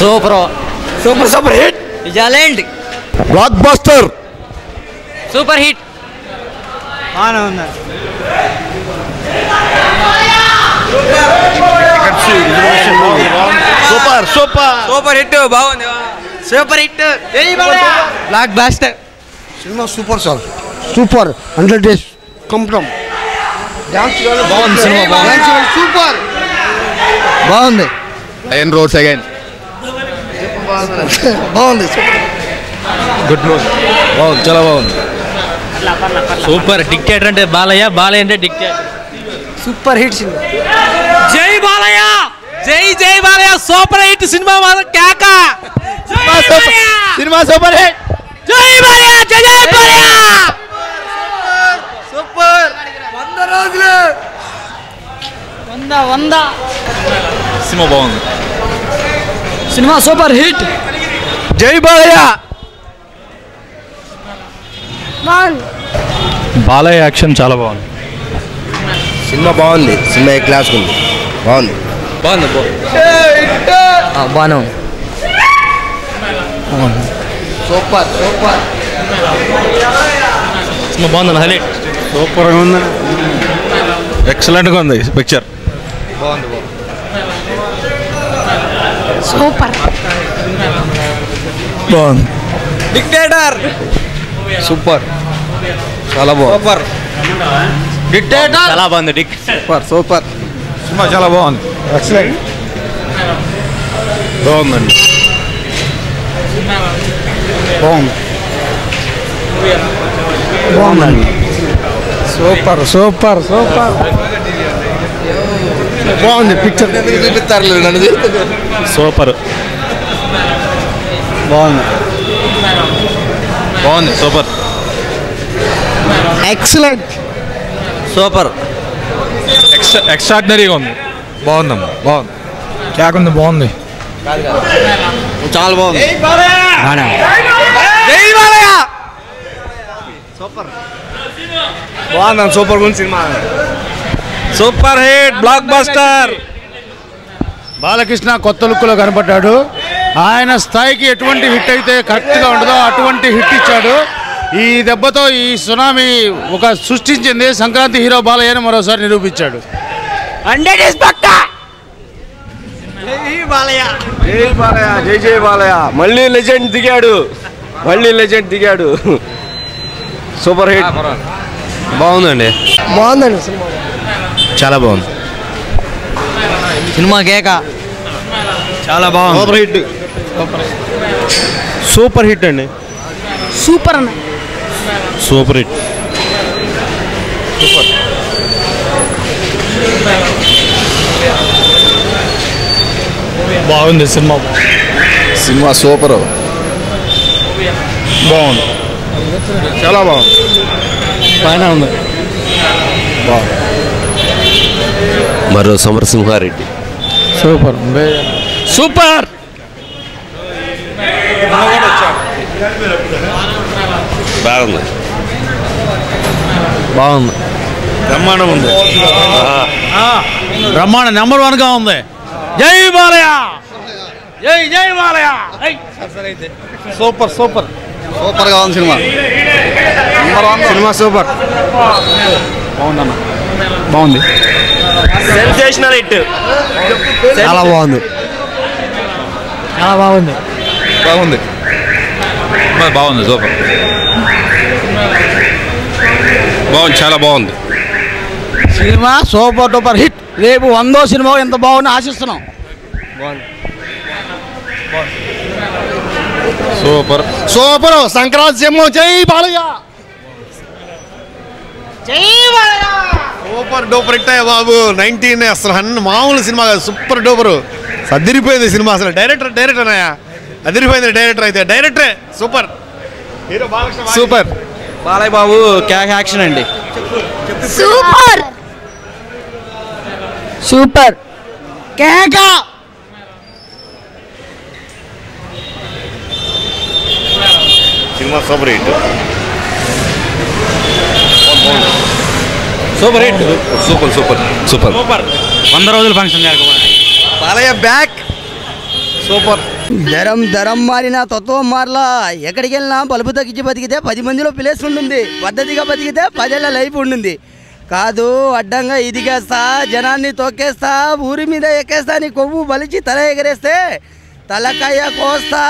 Super super super hit విజయలాండ్ blockbuster super hit బాగానే ఉంది సూపర్ సూపర్ సూపర్ హిట్ బాగుంది super hit blockbuster cinema super sir super 100 days complete బాగుంది cinema బాగుంది super బాగుంది lion roars again బాగుంది good news బాగుంది చాలా బాగుంది సూపర్ డిక్టేటర్ అంటే బాలయ్య బాలయ్య అంటే డిక్టేటర్ సూపర్ హిట్ సినిమా జై బాలయ్య జై జై బాలయ్య సూపర్ హిట్ సినిమా కేక సినిమా సూపర్ హిట్ జై బాలయ్య జై జై బాలయ్య సూపర్ 100 రోజులు 100 సినిమా బాగుంది సినిమా సూపర్ హిట్ జై బాలయ్య బాలయ్య యాక్షన్ చాలా బాగుంది సినిమా బాగుంది సినిమా ఏ క్లాస్ ఉంది బాగుంది బాగుంది బాను సూపర్ సూపర్ సినిమా బాగుంది హైలైట్ సూపర్గా ఉంది ఎక్సలెంట్గా ఉంది పిక్చర్ సూపర్ బాగుంది డిక్టేటర్ సూపర్ చాలా బాగుంది సూపర్ డిక్టేటర్ చాలా బాగుంది డిక్ సూపర్ సూపర్ సినిమా చాలా బాగుంది ఎక్సలెంట్ బాగుందండి బాగుంది బాగుందండి సూపర్ సూపర్ సూపర్ బాగుంది పిక్చర్ చూపిస్తారు నన్ను సూపర్ బాగుంది బాగుంది సూపర్ ఎక్సలెంట్ సూపర్ ఎక్స్ట్రాడినరీగా ఉంది బాగుందమ్మా బాగుంది కేకుంది బాగుంది చాలా బాగుంది జై బాలయ్య బాగుంది సూపర్ గుంది cinema super hit blockbuster Balakrishna కొత్త లుక్లో కనపడ్డాడు. ఆయన స్థాయికి ఎటువంటి హిట్ అయితే కరెక్ట్గా ఉండదో అటువంటి హిట్ ఇచ్చాడు. ఈ దెబ్బతో ఈ సునామీ ఒక సృష్టించింది. సంక్రాంతి హీరో బాలయ్యని మరోసారి నిరూపించాడు. 100 is పక్కా. జై బాలయ్య, జై బాలయ్య, జై జై బాలయ్య. మళ్ళీ లెజెండ్ దిగాడు, మళ్ళీ లెజెండ్ దిగాడు. Super hit. బాగుందండి, బాగుందండి సినిమా, చాలా బాగుంది సినిమా కేక చాలా బాగుంది. సూపర్ హిట్, సూపర్ హిట్ అండి. సూపర్ అన్న, సూపర్ హిట్, సూపర్. బాగుంది సినిమా, సినిమా సూపర్, బాగుంది, చాలా బాగుంది, బాగానే ఉంది. మరో సమరసింహారెడ్డి. Super super. బాగుంది, బాగుంది, బ్రహ్మాండం ఉంది, బ్రహ్మాండ నెంబర్ 1గా ఉంది. జై బాలయ్య, జై జై బాలయ్య. సూపర్ సూపర్ సూపర్గా ఉంది సినిమా. సినిమా సూపర్, బాగుందన్న, బాగుంది, సెన్సేషనల్ హిట్. చాలా బాగుంది, చాలా బాగుంది, బాగుంది, బాగుంది, సూపర్ బాగుంది, చాలా బాగుంది. Cinema super duper hit. రేపు 100వ సినిమా ఎంత బాగుంది ఆశిస్తున్నాం. Super super. సంక్రాంతి సినిమా. జై బాలయ్య, జై బాలయ్య. సూపర్ డూపర్ హిట్ అయ్యా బాబు. 19 అసలు మామూలు సినిమా కాదు, సూపర్ డూపర్. అదిరిపోయింది సినిమా అసలు. డైరెక్టర్ అన్నయ్య అదిరిపోయింది. డైరెక్టర్ అయితే డైరెక్టరే super. Hero Balakrishna super. Balayya Babu క్యాక్ యాక్షన్ అండి. సూపర్ సూపర్ కేక. Cinema super hit, super hit, super super super. 100 రోజుల ఫంక్షన్ బాలయ్య బ్యాక్. సూపర్. ధరం మారిన తత్వం మారలా. ఎక్కడికి వెళ్ళినా బలుపు తగ్గించి బతికితే 10 మందిలో ప్లేస్ ఉంటుంది, పద్ధతిగా బతికితే 10 ఏళ్ళ లైఫ్ ఉంటుంది. కాదు అడ్డంగా ఇదిగేస్తా, జనాన్ని తొక్కేస్తా, ఊరి మీద ఎక్కేస్తా, నీ కొవ్వు బలిచి తల ఎగరేస్తే తలకాయ కోస్తా.